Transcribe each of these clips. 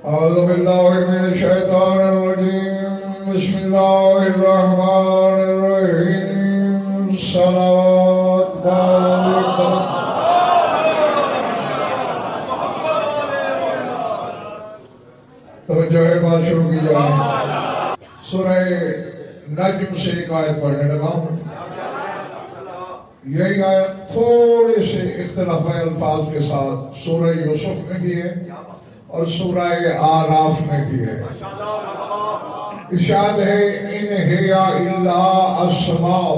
أعوذ بالله من الشيطان الرجيم بسم الله الرحمن الرحيم صلاة توجہ ہے بات شروع کی جائے سورہ نجم سے ایک آیت پڑھنے لگا ہوں یہی آیت تھوڑے سے اختلاف الفاظ کے ساتھ سورہ یوسف میں بھی ہے اور سورہ آراف میں بھی ہے ارشاد ہے ان ہی الا اسماء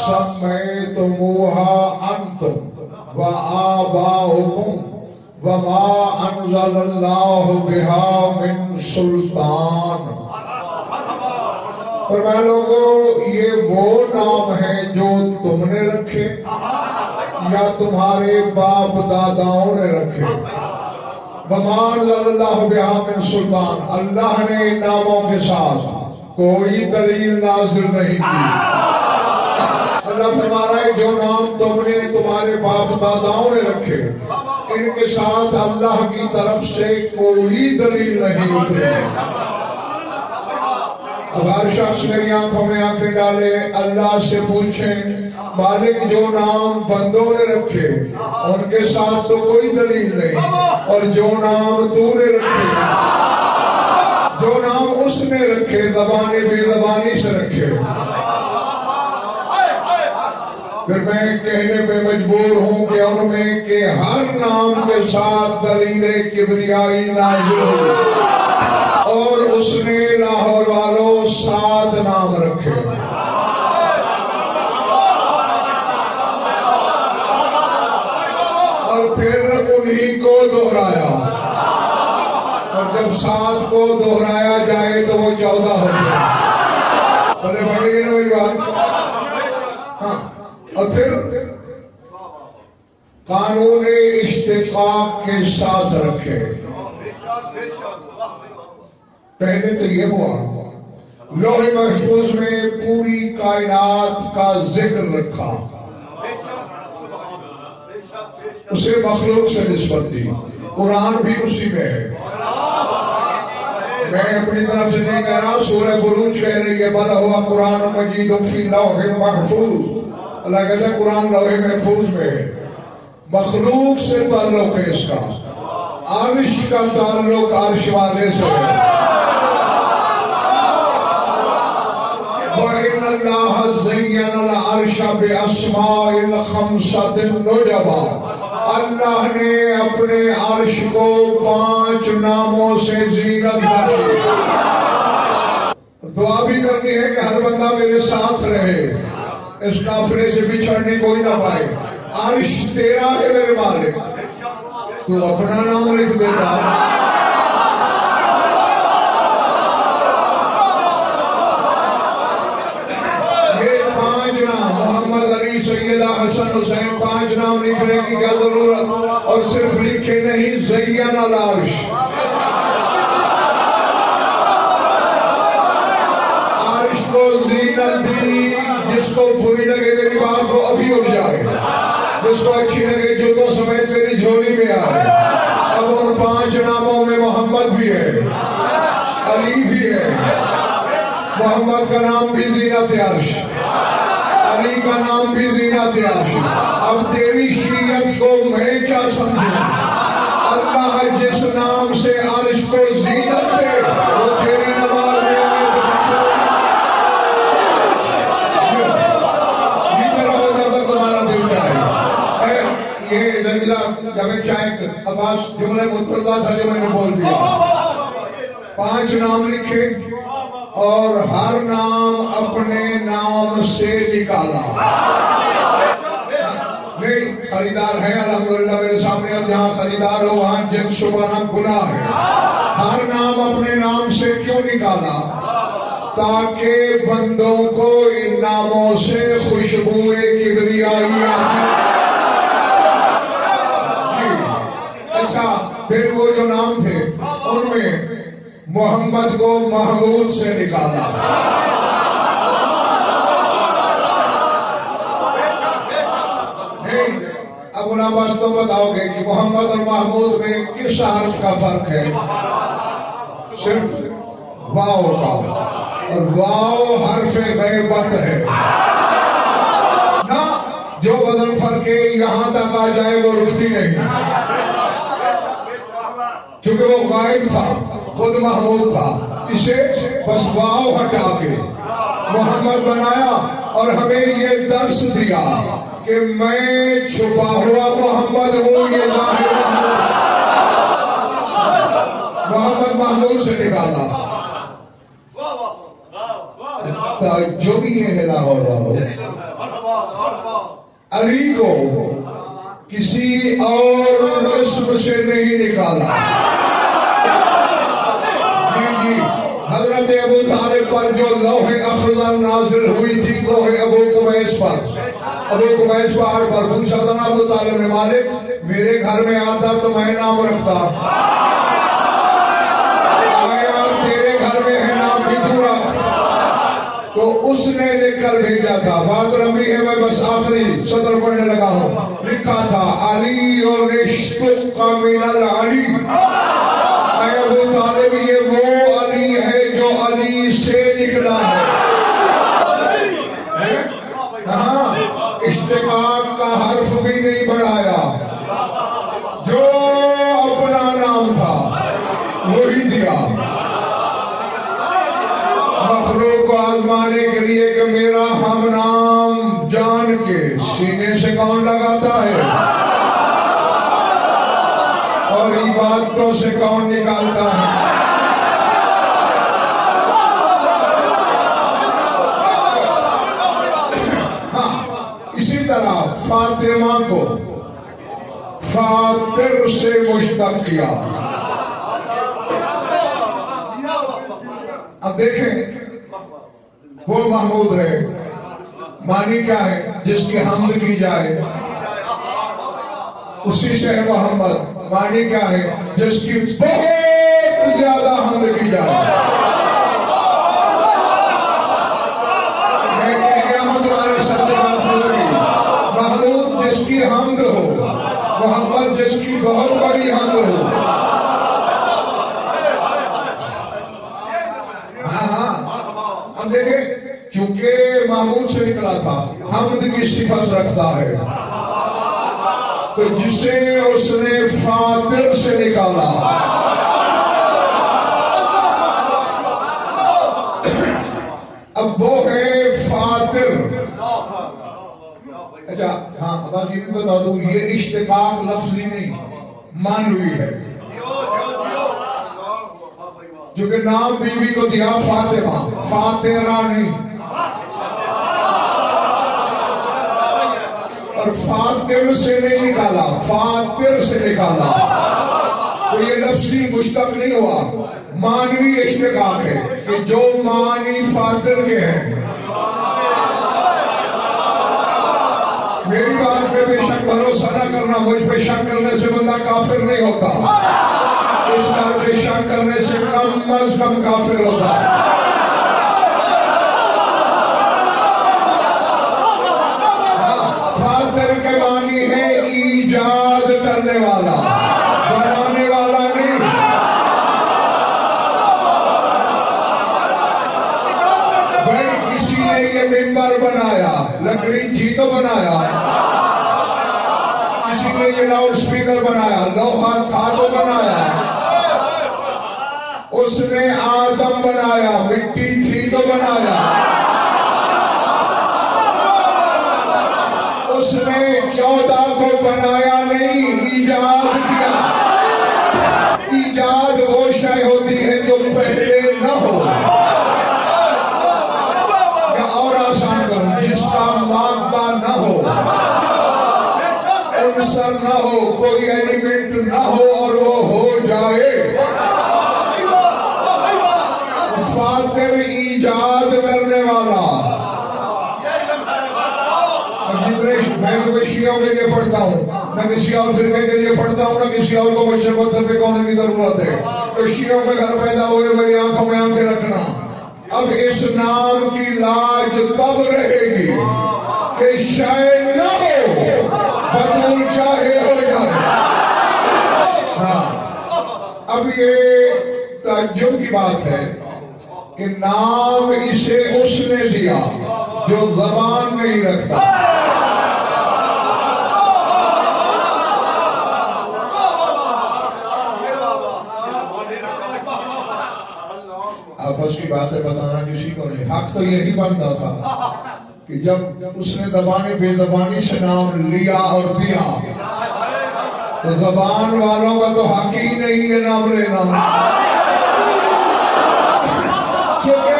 سمیتموها انتم وآباؤکم وما انزل اللہ بها من سلطان فرمایا لوگوں یہ وہ نام ہیں جو تم نے رکھے یا تمہارے باپ داداؤں نے رکھے وما انزل اللہ بها من سلطان اللہ نے ان ناموں کے ساتھ کوئی دلیل نازل نہیں کی اللہ فرما رہا ہے جو نام تم نے تمہارے باپ داداؤں نے رکھے ان کے ساتھ اللہ کی طرف سے کوئی دلیل نہیں اتری اب ہر شخص میری آنکھوں میں آنکھیں ڈالے اللہ سے پوچھیں مالک جو نام بندوں نے رکھے ان کے ساتھ تو کوئی دلیل نہیں اور جو نام تو نے رکھے جو نام اس نے رکھے زبانی بے زبانی سے رکھے پھر میں کہنے پہ مجبور ہوں کہ ان میں کہ ہر نام کے ساتھ دلیل کبریائی نازل ہو اور اس نے لاہور والوں 7 نام رکھے اور پھر انہی کو دہرایا اور جب 7 کو دہرایا جائے تو وہ 14 ہو جائے بڑے بڑے نا میری بات ہاں اور پھر قانون اشتقاق کے ساتھ رکھے پہلے تو یہ ہوا لوح محفوظ میں پوری کائنات کا ذکر رکھا اسے مخلوق سے نسبت دی قرآن بھی اسی میں ہے میں اپنی طرف سے نہیں کہہ رہا سورہ بروج کہہ رہی ہے بل ہوا قرآن مجید فی لوح محفوظ اللہ کہتا ہے قرآن لوح محفوظ میں ہے مخلوق سے تعلق ہے اس کا عرش کا تعلق عرش والے سے ہے وَإِنَّ اللَّهَ زَيَّنَ الْعَرْشَ بِأَسْمَاءِ الْخَمْسَةِ النُّجَبَةِ اللہ نے اپنے عرش کو 5 ناموں سے زینت بخشی دعا بھی کرنی ہے کہ ہر بندہ میرے ساتھ رہے اس کافرے سے بچھڑنے کوئی نہ پائے عرش تیرا ہے میرے مالک تو اپنا نام لکھ دیتا سیدہ حسن حسین 5 نام لکھنے کی کیا ضرورت اور صرف لکھے نہیں زین العرش عرش کو زینت دی جس کو بری لگے میری بات وہ ابھی اٹھ جائے جس کو اچھی لگے جوتوں سمیت میری جھولی میں آئے اب ان 5 ناموں میں محمد بھی ہے علی بھی ہے محمد کا نام بھی زینت عرش علی کا نام بھی زینت عرش اب تیری شریعت کو میں کیا سمجھوں اللہ جس نام سے عرش کو زینت دے وہ تیری نماز میں آئے جیتے رہو جب تک تمہارا دل چاہے یہ زنجلہ جب چاہے عباس جملہ مترضہ تھا جو میں نے بول دیا 5 نام لکھے اور ہر نام اپنے نام سے نکالا نہیں خریدار ہے الحمدللہ میرے سامنے اور جہاں خریدار ہو وہاں جن شبانہ گناہ ہے ہر نام اپنے نام سے کیوں نکالا تاکہ بندوں کو ان ناموں سے خوشبوئے کبریائی آتی اچھا پھر وہ جو نام تھے ان میں محمد کو محمود سے نکالا اب ان آباز تو بتاؤ گے کہ محمد اور محمود میں کس حرف کا فرق ہے؟ صرف واو کا، اور واو حرف غیبت ہے نا، جو وزن فرق یہاں تک آ جائے وہ رکتی نہیں، چونکہ وہ غائب تھا، خود محمود تھا، اسے بس واو ہٹا کے محمد بنایا اور ہمیں یہ درس دیا کہ میں چھپا ہوا محمد ہوں، یہ ظاہر محمد محمود سے نکالا۔ جو بھی یہ ہلا ہو رہا ہو، علی کو کسی اور اسم سے نہیں نکالا۔ جی حضرت ابو طالب پر جو لوح افضل نازل ہوئی تھی لوح ابو قبیس پر، ابو قبیس پہاڑ پر پوچھا تھا نا ابو طالب نے، مالک میرے گھر میں آتا تو میں نام رکھتا، آیا تیرے گھر میں ہے نام بھی تو رکھ، تو اس نے لکھ کر بھیجا تھا، بات لمبی ہے میں بس آخری سطر پڑھنے لگا ہوں، لکھا تھا علی و نشتق من العلی، اے ابو طالب یہ وہ علی ہے جو علی سے نکلا ہے، ہاں اشتقاق کا حرف بھی نہیں بڑھایا، جو اپنا نام تھا وہی دیا، مخلوق کو آزمانے کے لیے کہ میرا ہم نام جان کے سینے سے کون لگاتا ہے اور عبادتوں سے کون نکالتا ہے۔ اسی طرح فاطمہ کو فاطر سے مشتق کیا۔ اب دیکھیں وہ محمود ہے، معنی کیا ہے؟ جس کی حمد کی جائے، اسی سے ہے محمد، معنی کیا ہے؟ جس کی بہت زیادہ حمد کی جائے۔ میں کہہ گیا ہوں تمہارے سر سے بات ہو رہی، محمود جس کی حمد ہو، محمد جس کی بہت بڑی حمد ہو۔ ہم دیکھیں چونکہ محمود سے نکلا تھا، حمد کی صفت رکھتا ہے، تو جسے اس نے فاطر سے نکالا، اب وہ ہے فاطر۔ اچھا ہاں اب آپ یہ بھی بتا دوں، یہ اشتقاق لفظی نہیں معنوی ہے، چونکہ نام بی بی کو دیا فاطمہ، فاطرہ نہیں، اور فاطر سے نہیں نکالا، فاطر سے نکالا، تو یہ لفظی مشتق نہیں ہوا، معنوی اشتقاق ہے کہ جو معنی فاطر کے ہیں۔ میری بات پہ بے شک بھروسہ نہ کرنا، مجھ پہ شک کرنے سے بندہ کافر نہیں ہوتا، اس بات پہ شک کرنے سے کم از کم کافر ہوتا ہے۔ فاطر کے معنی ہے ایجاد کرنے والا، بنانے والا نہیں۔ بھائی کسی نے یہ منبر بنایا، لکڑی تھی تو بنایا، کسی نے یہ لاؤڈ سپیکر بنایا، لوہا تھا تو بنایا، اس نے آدم بنایا، مٹی تھی تو بنایا، اس نے 14 کو بنایا نہیں، ایجاد کیا۔ ایجاد وہ شے ہوتی ہے جو پہلے نہ ہو، یا اور آسان کروں، جس کا مادہ نہ ہو، عنصر نہ ہو، کوئی ایلیمنٹ نہ ہو اور وہ ہو جائے۔ فاطر ایجاد کرنے والا۔ میں تو کوئی شیعوں کے لیے پڑھتا ہوں، نہ کسی اور فرقے کے لیے پڑھتا ہوں، نہ کسی اور کو مجھ سے مطلب پہ کونے کی ضرورت ہے۔ تو شیعوں کے گھر پیدا ہوئے میری آنکھوں میں آنکھیں رکھنا، اب اس نام کی لاج تب رہے گی کہ شے نہ ہو بطول چاہے ہو جائے. ہاں اب یہ تعجب کی بات ہے کہ نام اسے اس نے دیا جو زبان نہیں رکھتا. آپس کی باتیں بتانا کسی کو نہیں. حق تو یہی بنتا تھا کہ جب اس نے زبانی بے زبانی سے نام لیا اور دیا تو زبان والوں کا تو حق ہی نہیں ہے نام لینا. چونکہ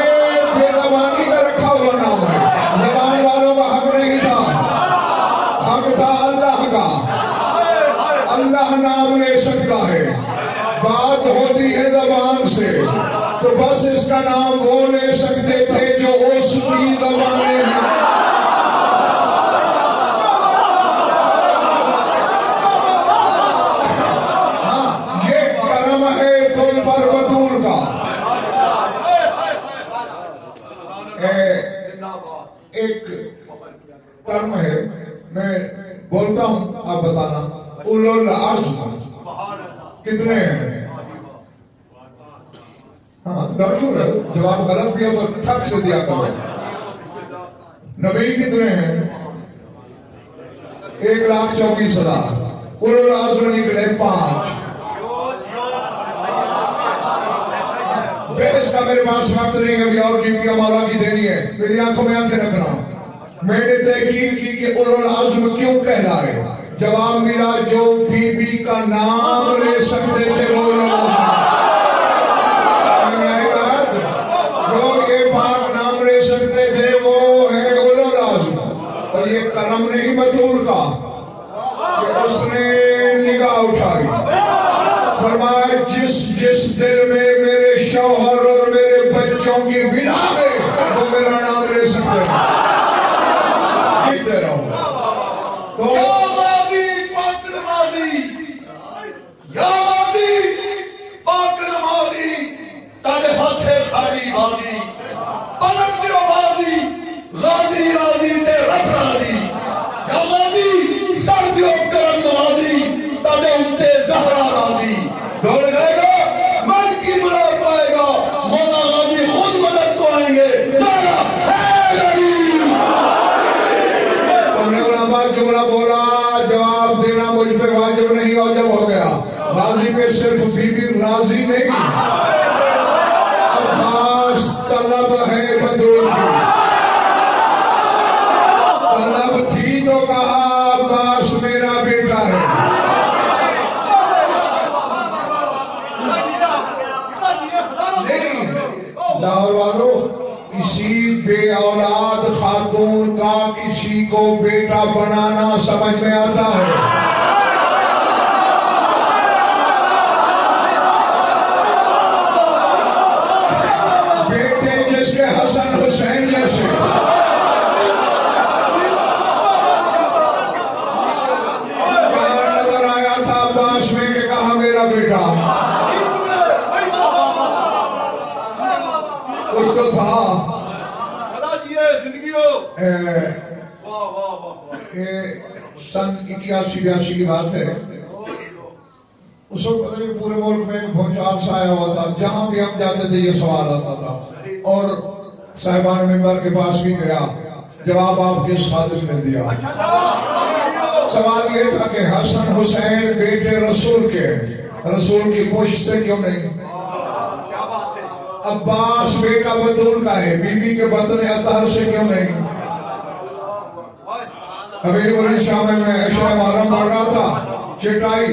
بے زبانی کا رکھا ہوا نام ہے, زبان والوں کا حق نہیں تھا. حق تھا اللہ کا. اللہ نام لے سکتا ہے, بات ہوتی ہے زبان سے, تو بس اس کا نام وہ لے سکتے تھے جو اس کی زبانیں ہیں. ہاں یہ کرم ہے تم پر بطول کا. ایک کرم ہے, میں بولتا ہوں آپ بتانا. اولو العزم کتنے ہیں؟ ہاں ڈر کیوں رہے, جواب غلط دیا تو ٹھک سے دیا کرو. نبی کتنے ہیں؟ 1,24,000. اولو العزم نکلے 5. بحث کا میرے پاس وقت نہیں ہے, ابھی اور ڈیوٹیاں مولا کی دینی ہے. میری آنکھوں میں آنکھیں رکھنا. میں نے تحقیق کی کہ اولو العزم کیوں کہلائے. جواب ملا جو بی بی کا نام لے سکتے تھے وہ اولو العزم. جو یہ پاک نام لے سکتے تھے وہ ہے اولو العزم. اور یہ کرم نہیں بطول کا کہ اس نے نگاہ اٹھائی, فرمایا جس دل میں میرے شوہر اور میرے بچوں کی بنا ہے وہ میرا نام لے سکتے ہیں. جیتے رہو. تو جملہ بولا, جواب دینا مجھ پہ واجب نہیں, واجب ہو گیا. راضی پہ صرف بی بی راضی نہیں, عباس طلب ہے بطول کی. طلب تھی تو کہا عباس میرا بیٹا ہے. لاہور والوں, کسی بے اولاد خاتون کا کسی کو بیٹا بنانا سمجھ میں آتا ہے. بیٹے جس کے حسن حسین جیسے, کہاں نظر آیا تھا عباس میں کہ کہا میرا بیٹا. کچھ تو تھا. سن 81-82 کی بات ہے. اس وقت پورے ملک میں بھونچال سا آیا ہوا تھا. جہاں بھی ہم جاتے تھے یہ سوال آتا تھا, اور صاحبان ممبر کے پاس بھی گیا, جواب آپ کے خادم نے دیا. سوال یہ تھا کہ حسن حسین بیٹے رسول کے, رسول کی کوشش سے کیوں نہیں؟ عباس بیٹا بطول کا ہے, بی بی کے بطن اطہر سے کیوں نہیں؟ حویلی ولی شاہ میں عشرہ محرم پڑھ رہا تھا, چٹائی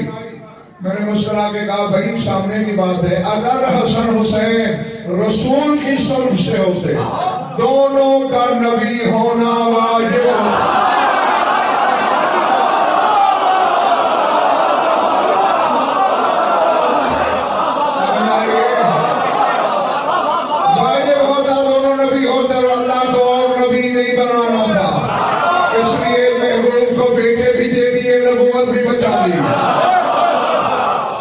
میں نے مسکرا کے کہا بھائی سامنے کی بات ہے, اگر حسن حسین رسول کی صلب سے ہوتے, دونوں کا نبی ہونا واجب ہوتا. واجب ہوتا, دونوں نبی ہوتے, اور اللہ کو اور نبی نہیں بنانا تھا. اس لیے محبوب کو بیٹے بھی دے دیے, نبوت بھی بچا لی.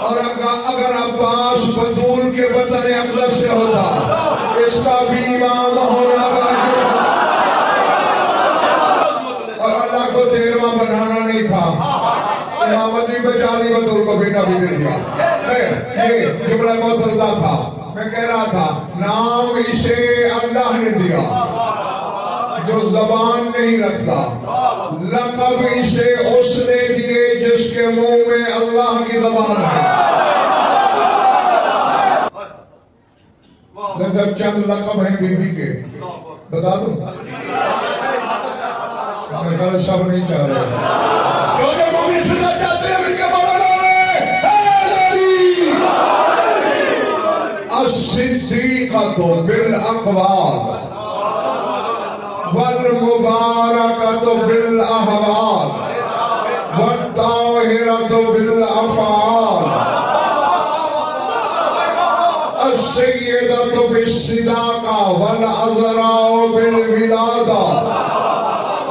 اور اگر عباس بطول کے بطن اقدس سے ہوتا, اس کا بھی امام ہونا واجب ہوتا, اور اللہ کو 13واں بنانا نہیں تھا. بچا لی بطور کو بیٹا بھی دے دیا. خیر یہ جملہ معترضہ تھا. میں کہہ رہا تھا نام اسے اللہ نے دیا جو زبان نہیں رکھتا, لقب اسے اس نے دیے جس کے منہ میں اللہ کی زبان ہے. جب چند لقب ہیں بی بی کے بتا دوں, میرے خیال سب نہیں چاہ رہے. جو مومن سننا چاہتے ہیں مل کے بولو الصدیقۃ بالاقوال والمبارکۃ بالاحوال والطاہرۃ بالافعال السیدۃ بالصداقہ والعذراء بالولادہ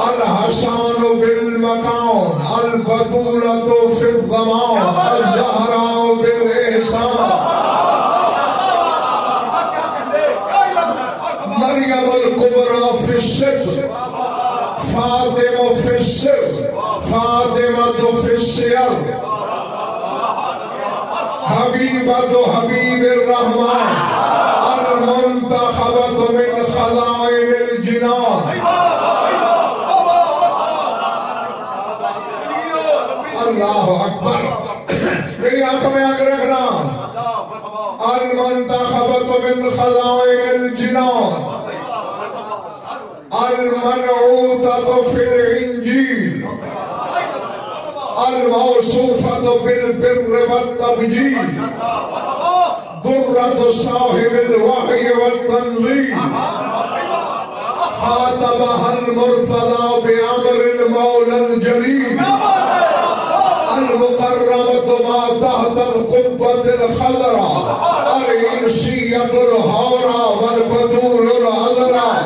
الحسان بالمکان البطولۃ فی الزمان الزہراء بالاحسان مریم الکبریٰ فی الصدق فاطمہ فی السر فاطمہ فی السیر حبیبۃ حبیب الرحمن المنتخبۃ من خزائن الجنان. اللہ اکبر, میری آنکھوں میں آنکھ رکھنا. المنتخبۃ من خزائن الجنان المنعوتۃ فی الانجیل الموصوفۃ بالبر والتبجیل درۃ صاحب الوحی والتنزیل خاطبها المرتضی بامر المولی الجلیل المکرمۃ ما تحت القبۃ الخضراء الانسیۃ الحوراء والبطول العذراء.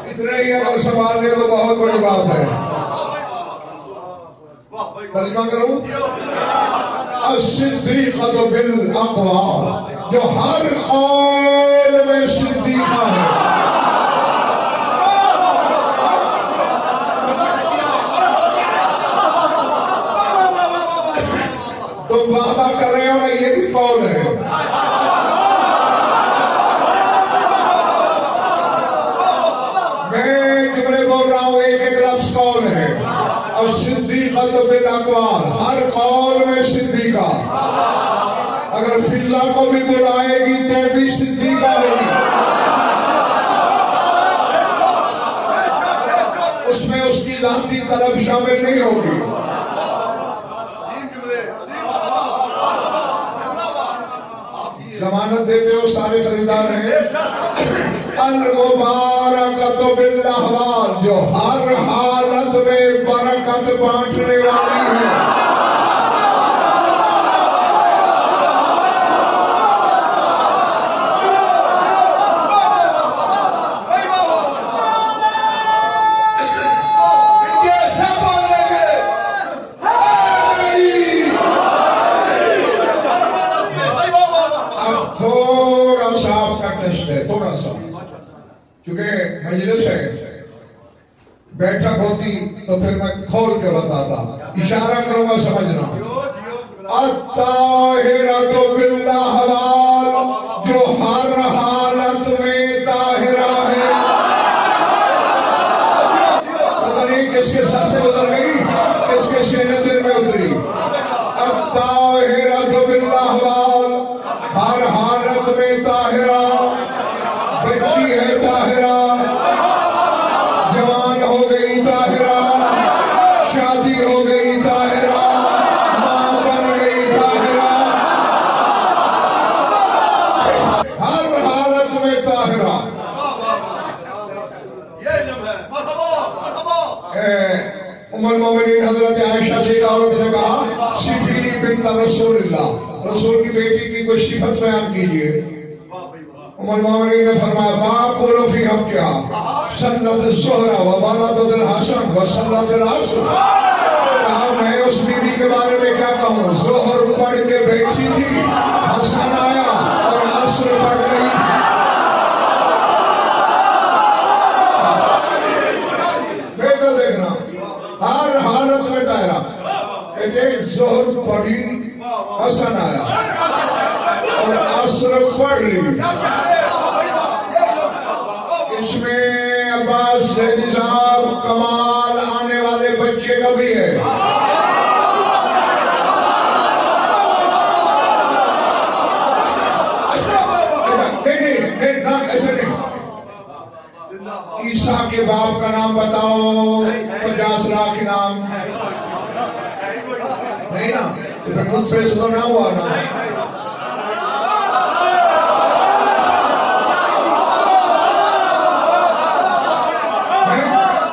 اتنا ہی اگر سوال لے تو بہت بڑی بات ہے. ترجمہ کروں, الصدیقۃ بالاقوال, جو ہر قول میں صدیقہ ہے. تم وعدہ کر رہے ہو نا, یہ بھی قول ہے. میں جملے بول رہا ہوں, ایک ایک لفظ قول ہے. الصدیقۃ بالاقوال, ہر قول میں صدیقہ. اگر فضا کو بھی بلائے گی تو بھی صدیقہ ہوگی. اس میں اس کی ذاتی طرف شامل نہیں ہوگی. ضمانت دیتے ہو سارے خریدار ہیں. المبارکۃ بالاحوال, جو ہر حالت میں برکت بانٹنے والی ہے. تھوڑا سا کیونکہ مجلس ہے, بیٹھک ہوتی تو پھر میں کھول کے بتاتا. اشارہ کروں گا سمجھنا. الطاہرۃ بالاحوال, جو ہر حالت میں طاہرہ ہے. پتہ نہیں کس کے ساتھ سے گزر گئی, کس کے سینے دل میں اتری. الطاہرۃ بالاحوال, ہر حالت میں طاہرہ. بچی ہے طاہرہ, جوان ہو گئی طاہرہ, شادی ہو گئی طاہرہ, ماں بن گئی طاہرہ. ہر حالت میں طاہرہ. ام المومنین حضرت عائشہ سے ایک عورت نے کہا صفینی بنت رسول اللہ, رسول کی بیٹی کی کوئی صفت بیان کیجئے. ام المومنین نے فرمایا ما قولو فی حقہا سنت الزہرہ و ولدت الحسن و سنت العصر. کہا میں اس بی بی کے بارے میں کیا کہوں, ظہر پڑھ کے بیٹھی تھی, حسن آیا اور عصر پڑھ گئی. کہتے ہیں ظہر پڑھی حسن آیا اور عصر پڑھ لی. اس میں عباس زیدی صاحب کمال آنے والے بچے کا بھی ہے. عیسیٰ کے باپ کا نام بتاؤ. 50 لاکھ نام نہیں نا, تو پھر نطفے سے تو نہ ہوا نا.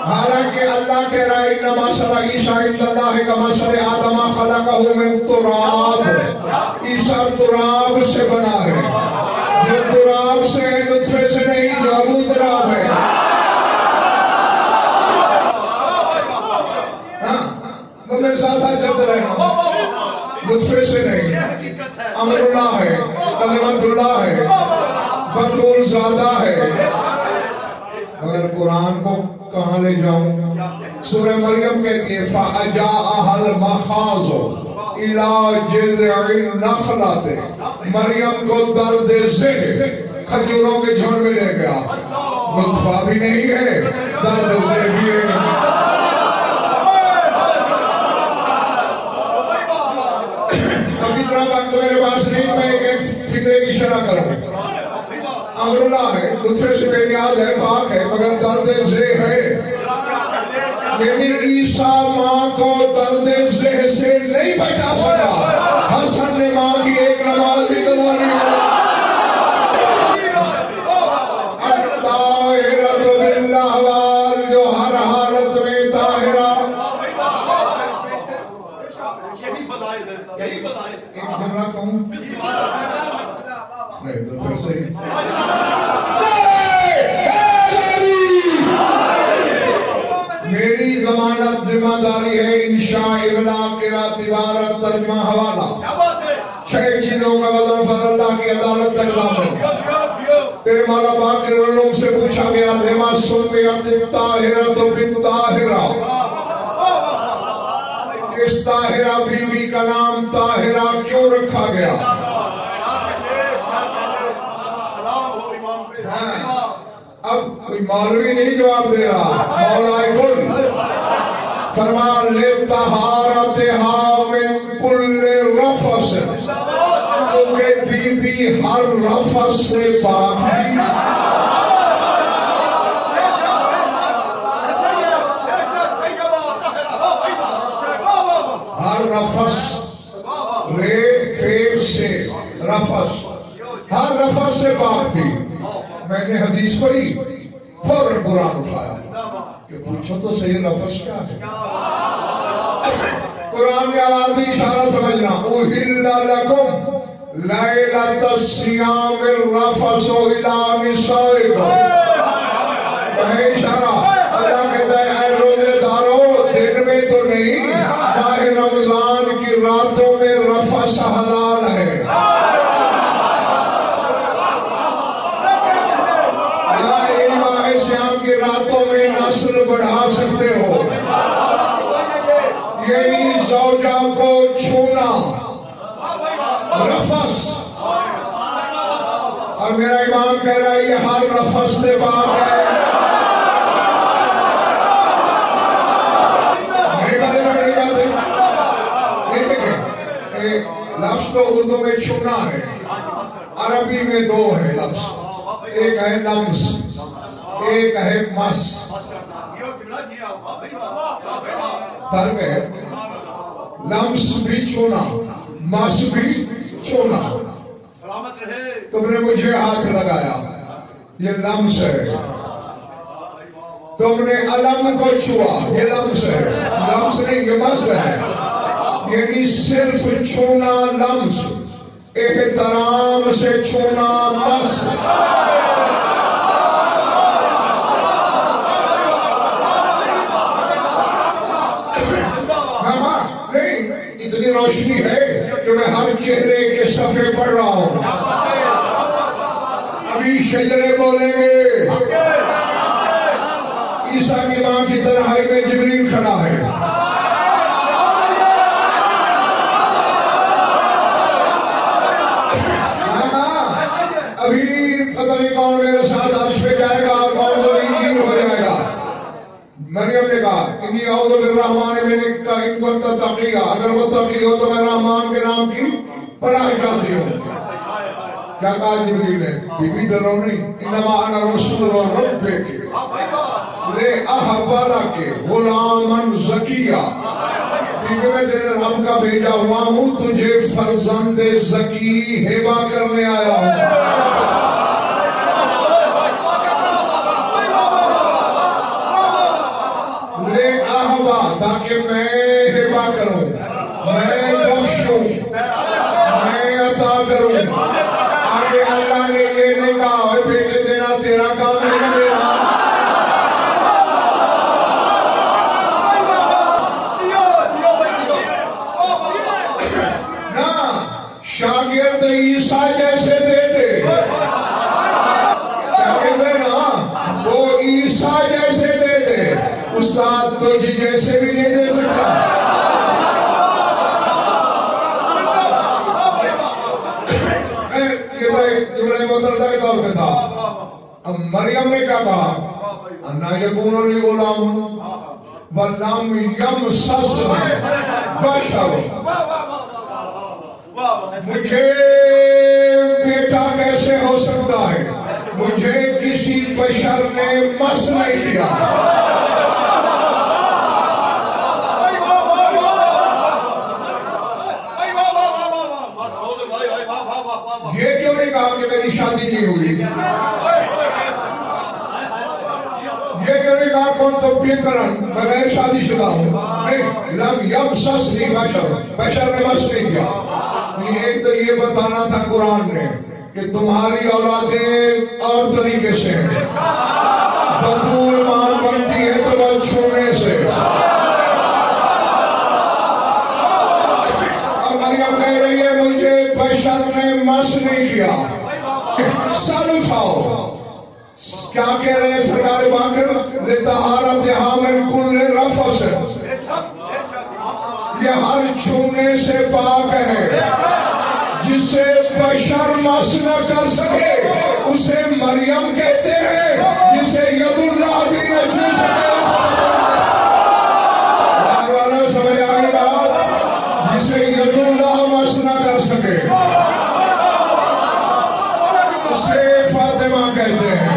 حالانکہ اللہ کہہ رہا ہے انما مثل عیسیٰ عند اللہ کمثل آدم خلقہ من تراب. عیسیٰ تراب سے بنا ہے, جو تراب سے ہے, نطفے سے نہیں, جو ابو تراب ہے. میرے ساتھ چلتے رہنا. نطفے سے نہیں, امر اللہ ہے, کلمت اللہ ہے, بطول زادہ ہے. مگر قرآن کو کہاں لے جاؤں؟ سورہ مریم کہتی ہے فَأَجَاءَهَا الْمَخَاضُ إِلَىٰ جِذْعِ النَّخْلَةِ. مریم کو درد ذہن کھجوروں کے جھنڈ میں لے گیا. نطفہ بھی نہیں ہے, درد ذہن بھی ہے. میرے پاس نہیں, میں ایک فکرے کی شرح کروں. امر اللہ ہے, نطفے سے بے نیاز ہے, پاک ہے, مگر درد ذہ ہے. یعنی عیسیٰ ماں کو درد ذہ سے نہیں بچا سکا. حسن نے ماں کی ایک نماز بھی قضا نہیں. الطاہرۃ بالاحوال, جو ہر حالت میں طاہرہ. ایک جملہ کہوں نہیں تو پھر صحیح. میری ضمانت ذمہ داری ہے انشاء ابلاغ قرات عبارت ترجمہ حوالہ. 6 چیزوں کا وزن فضل اللہ کی عدالت تک لاؤں. تیرے مولا باقر علوم سے پوچھا گیا لما سمیت الطاہرۃ بالطاہرہ. اس طاہرہ بی بی کا نام طاہرہ کیوں رکھا گیا؟ اب کوئی مولوی نہیں جواب دے رہا, مولا کل فرما لِطَہَارَتِهَا مِن كُلِّ رَفَثٍ, چونکہ بی بی ہر رفث سے پاک تھی. ہر رفث, رے فیب سے رفث, ہر رفث سے پاک تھی. میں نے حدیث پڑھی, فوراً قرآن اٹھایا کہ پوچھو تو صحیح لفظ کیا ہے. قرآن میں آواز دی اشارہ سمجھنا. اُحِلَّ لَكُمْ لَيْلَةَ الصِّيَامِ الرَّفَثُ إِلَىٰ نِسَائِكُمْ. کہیں اشارہ, اللہ کہتا ہے اے روزے دارو, دن میں تو نہیں, ماہ رمضان کی راتوں میں رفث حلال ہے. راتوں میں نسل بڑھا سکتے ہو. یعنی زوجہ کو چھونا رفث, اور میرا امام کہہ رہا ہے یہ ہر رفث سے پاک ہے. نہیں بات ہے. یہ دیکھیں, لفظ تو اردو میں چھونا ہے, عربی میں 2 ہے لفظ. ایک ہے لمس, ایک ہے مس. فرق ہے, لمس بھی چھونا, مس بھی چھونا. تم نے مجھے ہاتھ لگایا, یہ لمس ہے. تم نے علم کو چھوا, یہ لمس ہے. لمس نہیں, یہ مس ہے. یعنی صرف چھونا لمس, احترام سے چھونا مس. اتنی روشنی ہے کہ میں ہر چہرے کے صفحے پڑھ رہا ہوں. ابھی شجرے بولیں گے. عیسیٰ کی ماں کی تنہائی میں جبریل کھڑا ہے. الرحمن میں نے کہا ان کو تقیہ، اگر وہ تقی ہو تو میں رحمان کے نام کی پناہ چاہتی ہوں. کیا کہا جبریل نے؟ بی بی ڈرو نہیں، انما انا رسول ربک لے احبالہ کے غلامن زکیہ، کیونکہ میں تیرے رب کا بھیجا ہوا ہوں، تجھے فرزند زکی ہبہ کرنے آیا ہوں. لے احبا، تاکہ میں ہبہ کروں، میں بخشوں، میں عطا کروں. آگے اللہ نے یہ نہیں کہا ہوئے بیٹے دینا تیرا کام ہے میرا. شاگرد عیسیٰ جیسے دے دے، کیا کہتے ہیں نا، وہ عیسیٰ جیسے دے دے، استاد تو جی جیسے بھی نہیں دے سکتا. یہ تو ایک جملہ متردہ کے طور پہ تھا. اب مریم نے کیا کہا؟ اَنَّا يَكُونُ لِي غُلَامٌ وَلَمْ يَمْسَسْنِي بَشَرٌ، مجھے بیٹا کیسے ہو سکتا ہے، مجھے کسی بشر نے مس نہیں کیا. یہ کیوں نہیں کہا کہ میری شادی نہیں ہوئی؟ یہ کیوں نہیں کہا کون تو بکرن، بغیر شادی شدہ ہوں؟ نہیں، لم یمسسنی بشر، بشر نے مس نہیں کیا. ایک تو یہ بتانا تھا قرآن نے کہ تمہاری اولادیں اور طریقے سے ہیں، بطول ماں بنتی ہے تو وہ چھونے سے. اور مریم کہہ رہی ہے مجھے بشر نے مس نہیں کیا. سر اٹھاؤ، کیا کہہ رہے ہیں سرکار باقر؟ لِطَہَارَتِہَا مِنْ كُلِّ رَفَثٍ، یہ ہر چھونے سے پاک ہے. جسے بشر مس نہ کر سکے اسے مریم کہتے ہیں، جسے ید اللہ بھی نہ چھو سکے والا سمجھ آگے بات، جسے ید اللہ مس نہ کر سکے اسے فاطمہ کہتے ہیں.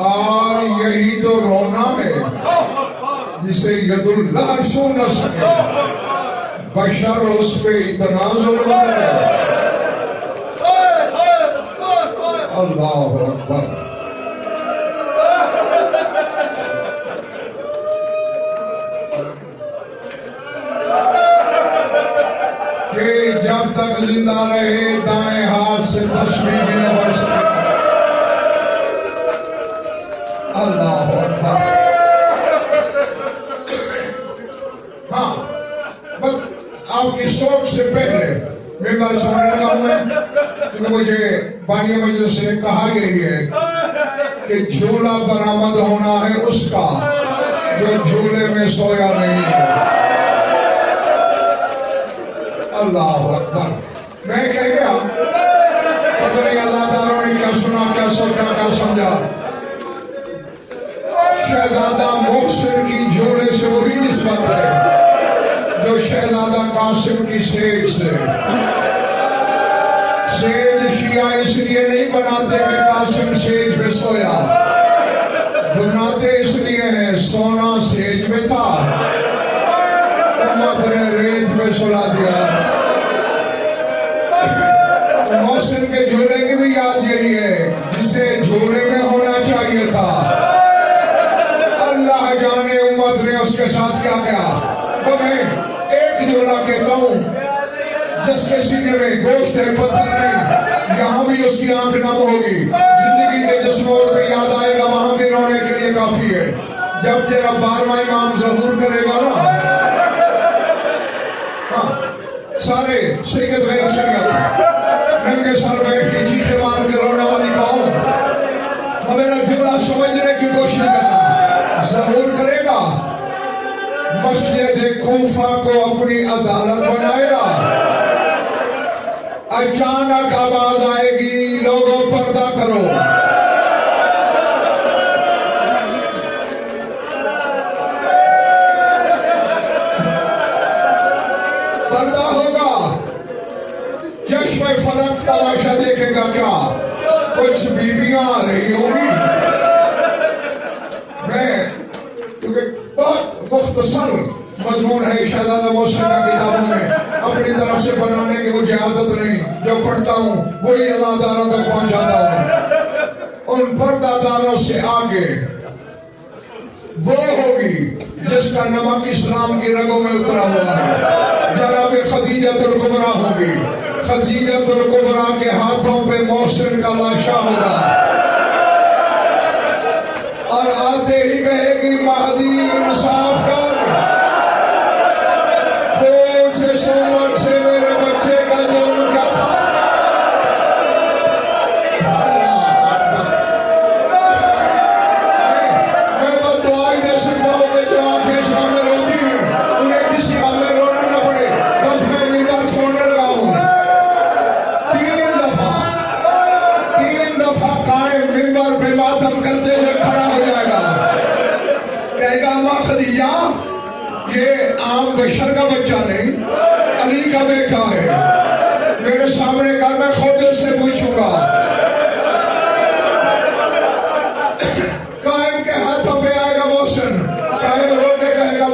اور یہی تو رونا ہے، جسے ید اللہ چھو نہ سکے بشر اس پہ اتنا ظلم ہے. اللہ اکبر. کہ جب تک زندہ رہے دائیں ہاتھ سے تسبیح بھی نہ بڑھ سکے. اللہ اکبر. ہاں بس آپ کی سوچ سے پہلے ممبر چھوڑنے لگا ہوں میں، کیونکہ مجھے بانی مجلس سے کہا گئی ہے کہ جھولا برآمد ہونا ہے اس کا جو جھولے میں سویا نہیں ہے. اللہ اکبر. میں کہہ گیا پتہ نہیں ازاداروں نے کیا سنا، کیا سوچا، کیا سمجھا. شہزادہ محسن کی جھولے سے وہی نسبت ہے جو شہزادہ قاسم کی سیج سے. سیج شیعہ اس لیے نہیں بناتے کہ قاسم سیج پہ سویا، بناتے اس لیے ہیں سونا سیج میں تھا، امت نے ریت پہ سلا دیا. محسن کے جھولے کی بھی یاد یہی ہے، جسے جھولے میں ہونا چاہیے تھا. اللہ جانے امت نے اس کے ساتھ کیا کیا. تو میں ایک جھولا کہتا ہوں جس کے سینے میں گوشت ہے، پتھر نہیں، یہاں بھی اس کی آنکھ نم ہوگی. زندگی کے جس موڑ پہ یاد آئے گا وہاں بھی رونے کے لیے کافی ہے. جب تیرا 12واں امام ظہور کرے گا نا، سارے سید غیر شریعت ننگے سر بیٹھ کے چیخے مار کے رونے والی قوم، میرا جملہ سمجھنے کی کوشش کرنا. ظہور کرے گا، مسجد کوفہ کو اپنی عدالت بنائے گا. اچانک آواز آئے گی لوگوں پردہ کرو. کا کیا؟ کچھ بیویاں آ رہی ہوں گی. میں کیونکہ بہت مختصر مضمون ہے شہزادہ محسن کا کتابوں میں، اپنی طرف سے بنانے کی مجھے عادت نہیں، جو پڑھتا ہوں وہی اداداروں تک پہنچاتا ہوں. ان پردہ داروں سے آگے وہ ہوگی جس کا نمک اسلام کی رگوں میں اترا ہوا ہے. جناب خدیجہ الکبریٰ ہوگی. خدیجہ الکبریٰ کے ہاتھوں پہ محسن کا لاشا ہوگا اور آتے ہی کہے گی مہدی انصاف کر، پوچھ اس امت سے میرے بچے کا جنم کیا تھا. میں تو دعا ہی دے سکتا ہوں کہ جو آنکھیں سامنے روتی ہیں انہیں کسی کا میں رونا نہ پڑے، بس میں منبر چھوڑنے لگا ہوں. 3 دفعہ قائم منبر پہ ماتم کرتے ہوئے کھڑا ہو جائے گا، کہے گا ماں خدیجہ یہ عام بشر کا بچہ نہیں، علی کا بیٹا ہے، میرے سامنے کہا میں خود اس سے پوچھوں گا. قائم کے ہاتھوں پہ آئے گا محسن، قائم رو کے کہے گا